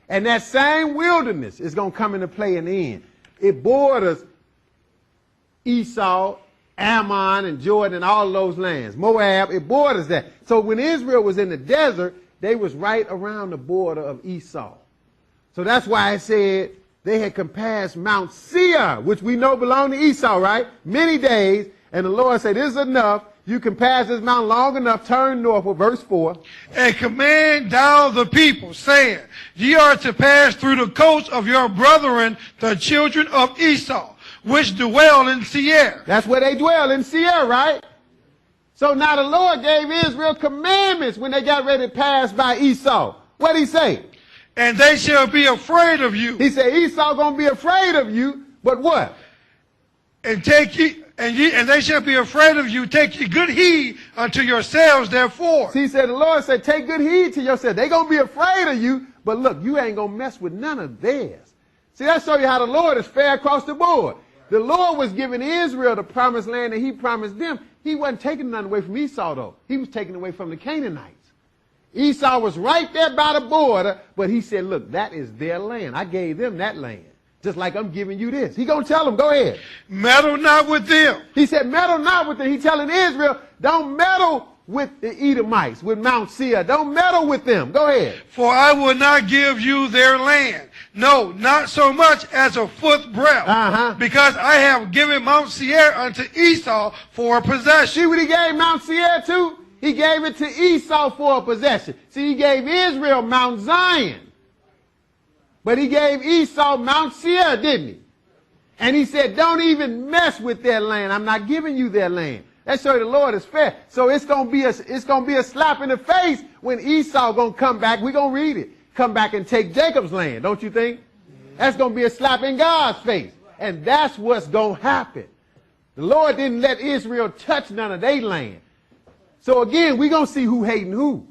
And that same wilderness is going to come into play in the end. It borders Esau, Ammon, and Jordan, and all those lands. Moab, it borders that. So when Israel was in the desert, they was right around the border of Esau. So that's why it said they had compassed Mount Seir, which we know belonged to Esau, right? Many days. And the Lord said, this is enough. You can pass this mountain long enough, turn northward, verse 4. And command thou the people, saying, ye are to pass through the coasts of your brethren, the children of Esau, which dwell in Seir. That's where they dwell, in Seir, right? So now the Lord gave Israel commandments when they got ready to pass by Esau. What did he say? And they shall be afraid of you. He said, Esau going to be afraid of you, but what? And they shall be afraid of you. Take ye good heed unto yourselves, therefore. See, he said, the Lord said, take good heed to yourself. They're going to be afraid of you, but look, you ain't going to mess with none of theirs. See, that shows you how the Lord is fair across the board. The Lord was giving Israel the promised land that he promised them. He wasn't taking nothing away from Esau, though. He was taking away from the Canaanites. Esau was right there by the border, but he said, look, that is their land. I gave them that land. Just like I'm giving you this. He going to tell them, go ahead. Meddle not with them. He said, meddle not with them. He telling Israel, don't meddle with the Edomites, with Mount Seir. Don't meddle with them. Go ahead. For I will not give you their land. No, not so much as a foot breadth. Because I have given Mount Seir unto Esau for a possession. See what he gave Mount Seir to? He gave it to Esau for a possession. See, he gave Israel Mount Zion. But he gave Esau Mount Seir, didn't he? And he said, don't even mess with their land. I'm not giving you their land. That shows the Lord is fair. So it's going to be a slap in the face when Esau going to come back. We're going to read it. Come back and take Jacob's land, don't you think? That's going to be a slap in God's face. And that's what's going to happen. The Lord didn't let Israel touch none of their land. So again, we're going to see who hating who.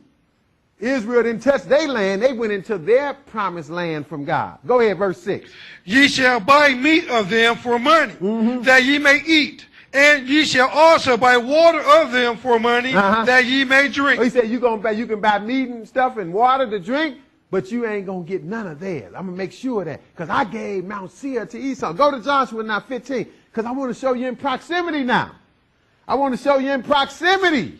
Israel didn't touch their land. They went into their promised land from God. Go ahead, verse 6. Ye shall buy meat of them for money, that ye may eat. And ye shall also buy water of them for money, that ye may drink. Oh, he said you can buy meat and stuff and water to drink, but you ain't going to get none of theirs. I'm going to make sure of that, because I gave Mount Seir to Esau. Go to Joshua now 15, because I want to show you in proximity now. I want to show you in proximity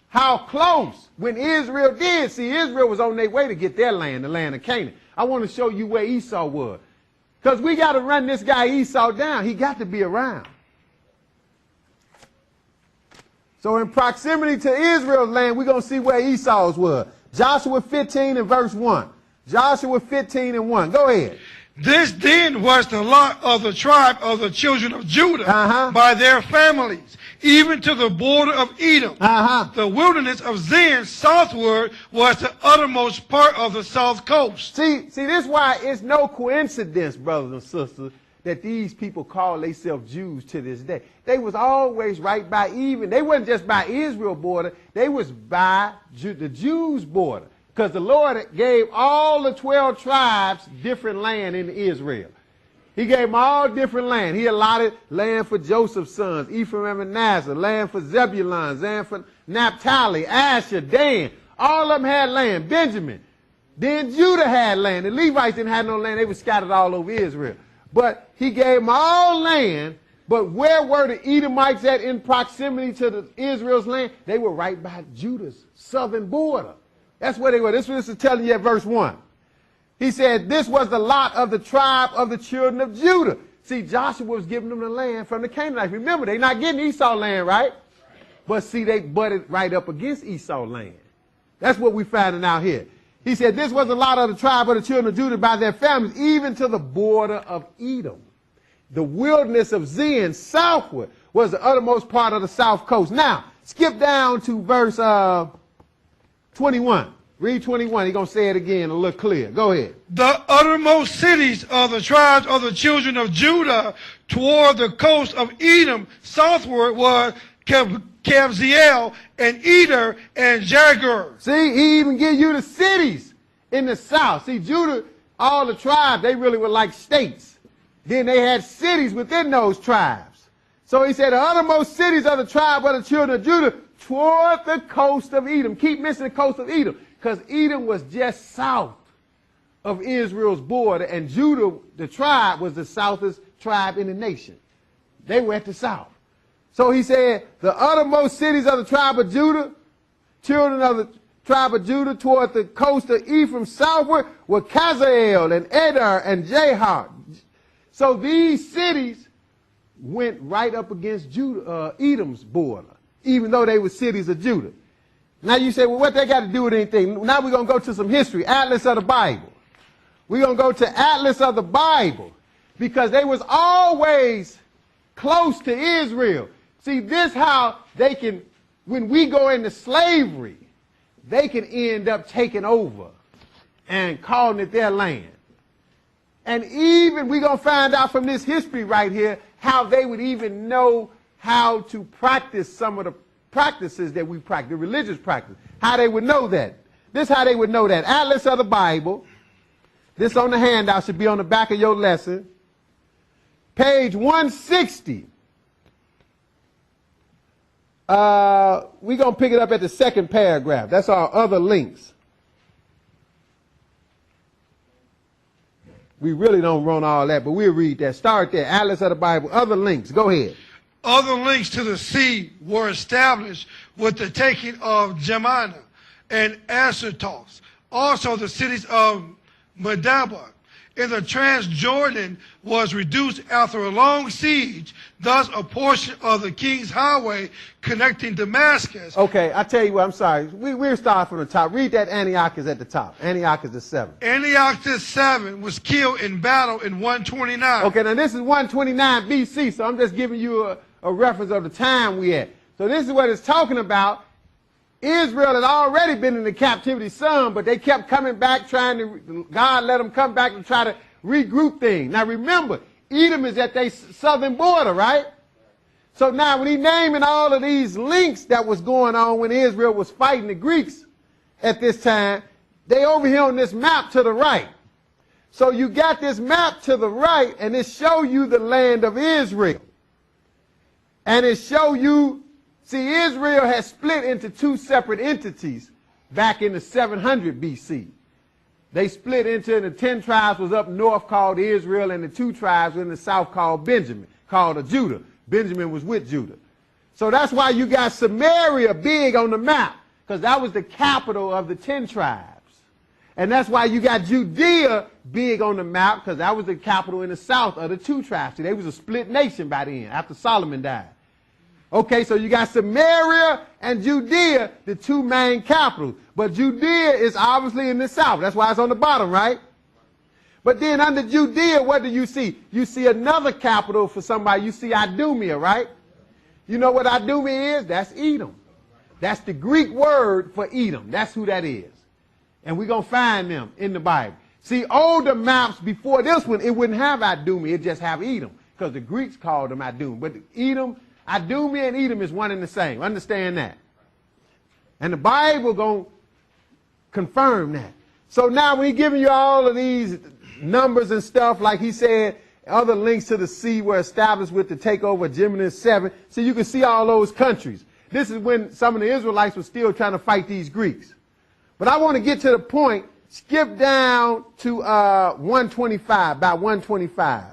how close when Israel did. See, Israel was on their way to get their land, the land of Canaan. I want to show you where Esau was. Because we got to run this guy Esau down. He got to be around. So in proximity to Israel's land, we're going to see where Esau's was. Joshua 15 and verse 1. Joshua 15 and 1. Go ahead. This then was the lot of the tribe of the children of Judah by their families, even to the border of Edom. The wilderness of Zin southward was the uttermost part of the south coast. See, this is why it's no coincidence, brothers and sisters, that these people call themselves Jews to this day. They was always right by even. They wasn't just by Israel border. They was by the Jews' border. Because the Lord gave all the 12 tribes different land in Israel. He gave them all different land. He allotted land for Joseph's sons, Ephraim and Manasseh, land for Zebulun, land for Naphtali, Asher, Dan. All of them had land. Benjamin. Then Judah had land. The Levites didn't have no land. They were scattered all over Israel. But he gave them all land. But where were the Edomites at in proximity to Israel's land? They were right by Judah's southern border. That's where they were. This is telling you at verse 1. He said, this was the lot of the tribe of the children of Judah. See, Joshua was giving them the land from the Canaanites. Remember, they're not getting Esau land, right? But see, they butted right up against Esau land. That's what we're finding out here. He said, this was the lot of the tribe of the children of Judah by their families, even to the border of Edom. The wilderness of Zin southward was the uttermost part of the south coast. Now, skip down to verse 21. Read 21. He's going to say it again a little clear. Go ahead. The uttermost cities of the tribes of the children of Judah toward the coast of Edom southward was Kabzeel and Eder and Jagur. See, he even give you the cities in the south. See, Judah, all the tribes, they really were like states. Then they had cities within those tribes. So he said the uttermost cities of the tribe of the children of Judah toward the coast of Edom. Keep missing the coast of Edom, because Edom was just south of Israel's border, and Judah, the tribe, was the southest tribe in the nation. They were at the south. So he said, the uttermost cities of the tribe of Judah, children of the tribe of Judah toward the coast of Ephraim southward, were Kazael and Eder and Jahar. So these cities went right up against Judah, Edom's border, even though they were cities of Judah. Now you say, well, what they got to do with anything? Now we're going to go to some history, Atlas of the Bible. We're going to go to Atlas of the Bible, because they was always close to Israel. See, this how they can, when we go into slavery, they can end up taking over and calling it their land. And even we're going to find out from this history right here how they would even know how to practice some of the practices that we practice, the religious practice, how they would know that. This is how they would know that. Atlas of the Bible. This on the handout should be on the back of your lesson. Page 160. We're going to pick it up at the second paragraph. That's our other links. We really don't run all that, but we'll read that. Start there. Atlas of the Bible. Other links. Go ahead. Other links to the sea were established with the taking of Jemana and Ashertoth. Also the cities of Medaba in the Transjordan was reduced after a long siege. Thus a portion of the king's highway connecting Damascus. Okay, I tell you what, I'm sorry. We'll start from the top. Read that Antiochus at the top. Antiochus the 7th. Antiochus 7 was killed in battle in 129. Okay, now this is 129 BC, so I'm just giving you a reference of the time we at. So this is what it's talking about. Israel had already been in the captivity some, but they kept coming back trying to, God let them come back and try to regroup things. Now remember, Edom is at their southern border, right? So now when he naming all of these links that was going on when Israel was fighting the Greeks at this time, they over here on this map to the right. So you got this map to the right, and it show you the land of Israel. And it show you, see, Israel has split into two separate entities back in the 700 BC. They split into, the 10 tribes was up north called Israel, and the 2 tribes were in the south called Benjamin, called Judah. Benjamin was with Judah. So that's why you got Samaria big on the map, because that was the capital of the 10 tribes. And that's why you got Judea big on the map, because that was the capital in the south of the 2 tribes. See, they was a split nation by then, after Solomon died. Okay, so you got Samaria and Judea, the 2 main capitals. But Judea is obviously in the south. That's why it's on the bottom, right? But then under Judea, what do you see? You see another capital for somebody. You see Idumea, right? You know what Idumea is? That's Edom. That's the Greek word for Edom. That's who that is. And we're going to find them in the Bible. See, older maps before this one, it wouldn't have Idumea. It just have Edom, because the Greeks called them Idum. But Edom, Idumea and Edom is one and the same. Understand that. And the Bible going to confirm that. So now when he's giving you all of these numbers and stuff, like he said, other links to the sea were established with the takeover of Geminus 7. So you can see all those countries. This is when some of the Israelites were still trying to fight these Greeks. But I want to get to the point, skip down to 125, about 125,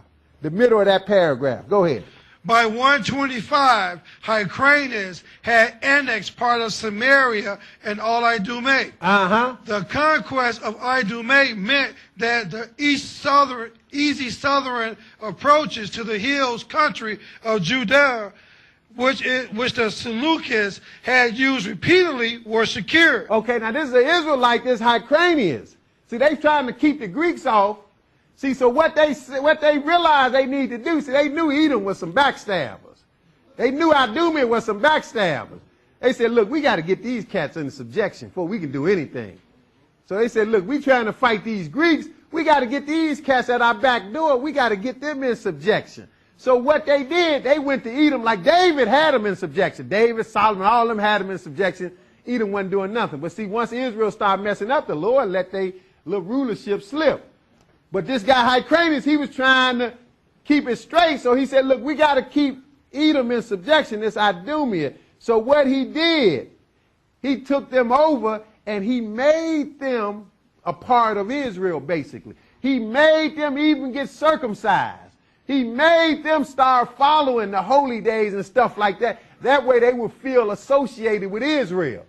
the middle of that paragraph. Go ahead. By 125, Hyrcanus had annexed part of Samaria and all Idumea. The conquest of Idumea meant that the easy southern approaches to the hills country of Judah, which the Seleucids had used repeatedly, were secure. Okay, now this is an Israelite, this Hyrcanus. See, they trying to keep the Greeks off. See, so what they realized they need to do, see, they knew Edom was some backstabbers. They knew Idumea was some backstabbers. They said, look, we got to get these cats into subjection before we can do anything. So they said, look, we trying to fight these Greeks. We got to get these cats at our back door. We got to get them in subjection. So what they did, they went to Edom like David had them in subjection. David, Solomon, all of them had them in subjection. Edom wasn't doing nothing. But see, once Israel started messing up, the Lord let their little rulership slip. But this guy Hyrcanus, he was trying to keep it straight. So he said, look, we got to keep Edom in subjection, this Idumea. So what he did, he took them over and he made them a part of Israel, basically. He made them even get circumcised. He made them start following the holy days and stuff like that. That way they would feel associated with Israel.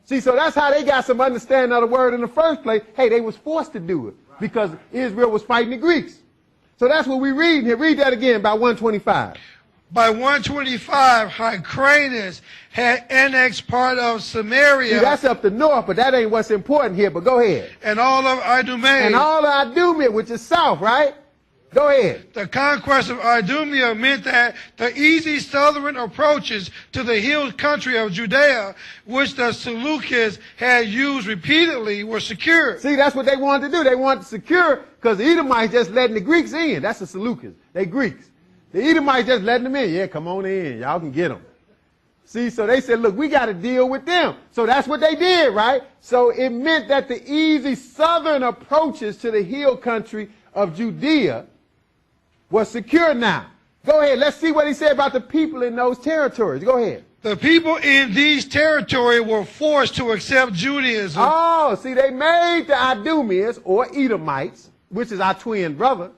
See, so that's how they got some understanding of the word in the first place. Hey, they was forced to do it because Israel was fighting the Greeks. So that's what we read here. Read that again by 125. By 125, Hyrcanus had annexed part of Samaria. See, that's up the north, but that ain't what's important here, but go ahead. And all of Idumea. And all of Idumea, which is south, right? Go ahead. The conquest of Idumea meant that the easy southern approaches to the hill country of Judea, which the Seleucids had used repeatedly, were secured. See, that's what they wanted to do. They wanted to secure, because the Edomites just letting the Greeks in. That's the Seleucids. They Greeks. The Edomites just letting them in. Yeah, come on in. Y'all can get them. See, so they said, look, we got to deal with them. So that's what they did, right? So it meant that the easy southern approaches to the hill country of Judea was secure now. Go ahead. Let's see what he said about the people in those territories. Go ahead. The people in these territories were forced to accept Judaism. Oh, see, they made the Idumeans, or Edomites, which is our twin brother,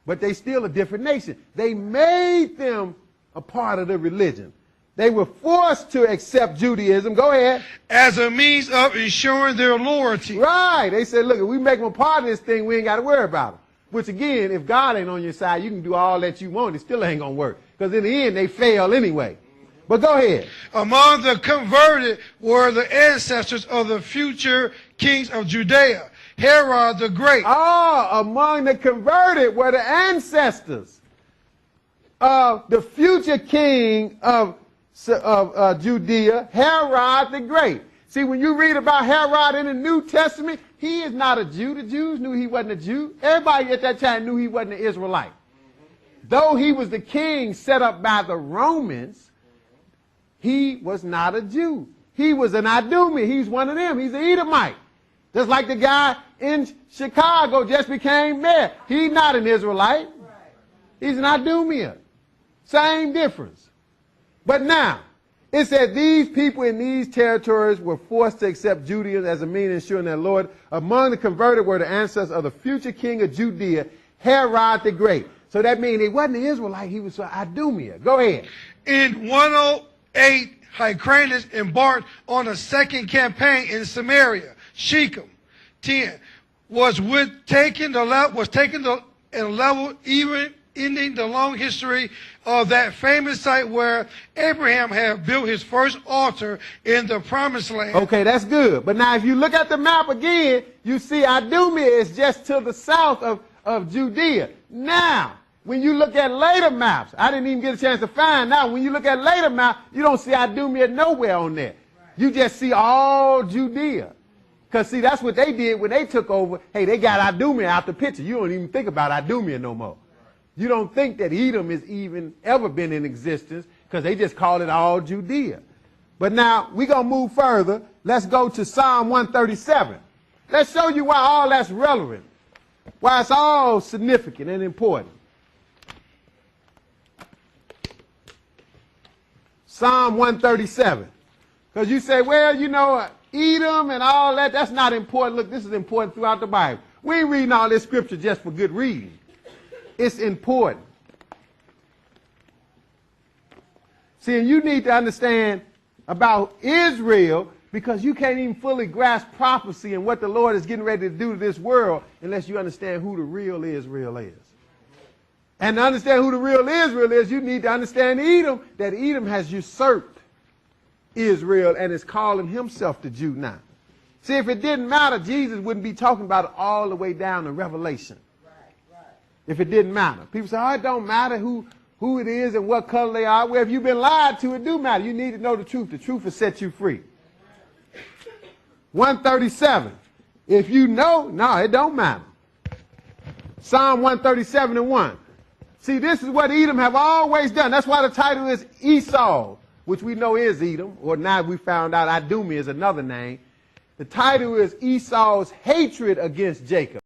but they still a different nation. They made them a part of the religion. They were forced to accept Judaism. Go ahead. As a means of ensuring their loyalty. Right. They said, look, if we make them a part of this thing, we ain't got to worry about them. Which, again, if God ain't on your side, you can do all that you want. It still ain't going to work. Because in the end, they fail anyway. But go ahead. Among the converted were the ancestors of the future kings of Judea, Herod the Great. Oh, among the converted were the ancestors of the future king of Judea, Herod the Great. See, when you read about Herod in the New Testament, he is not a Jew. The Jews knew he wasn't a Jew. Everybody at that time knew he wasn't an Israelite. Though he was the king set up by the Romans, he was not a Jew. He was an Idumean. He's one of them. He's an Edomite. Just like the guy in Chicago just became mayor. He's not an Israelite. He's an Idumean. Same difference. But now, it said these people in these territories were forced to accept Judaism as a means of ensuring their Lord. Among the converted were the ancestors of the future king of Judea, Herod the Great. So that means he wasn't an Israelite, he was an Idumea. Go ahead. In 108, Hyrcanus embarked on a second campaign in Samaria. Shechem, 10, was taken the level even ending the long history of that famous site where Abraham had built his first altar in the promised land. Okay, that's good. But now if you look at the map again, you see Idumea is just to the south of Judea. Now, when you look at later maps, I didn't even get a chance to find out. When you look at later maps, you don't see Idumea nowhere on there. You just see all Judea. Because, see, that's what they did when they took over. Hey, they got Idumea out the picture. You don't even think about Idumea no more. You don't think that Edom has even ever been in existence because they just call it all Judea. But now, we're going to move further. Let's go to Psalm 137. Let's show you why all that's relevant, why it's all significant and important. Psalm 137. Because you say, well, you know, Edom and all that, that's not important. Look, this is important throughout the Bible. We ain't reading all this scripture just for good reading. It's important. See, and you need to understand about Israel because you can't even fully grasp prophecy and what the Lord is getting ready to do to this world unless you understand who the real Israel is. And to understand who the real Israel is, you need to understand Edom, that Edom has usurped Israel and is calling himself the Jew now. See, if it didn't matter, Jesus wouldn't be talking about it all the way down to Revelation. If it didn't matter. People say, oh, it don't matter who it is and what color they are. Well, if you've been lied to, it do matter. You need to know the truth. The truth will set you free. 137. If you know, no, it don't matter. Psalm 137 and 1. See, this is what Edom have always done. That's why the title is Esau, which we know is Edom, or now we found out Idumea is another name. The title is Esau's hatred against Jacob.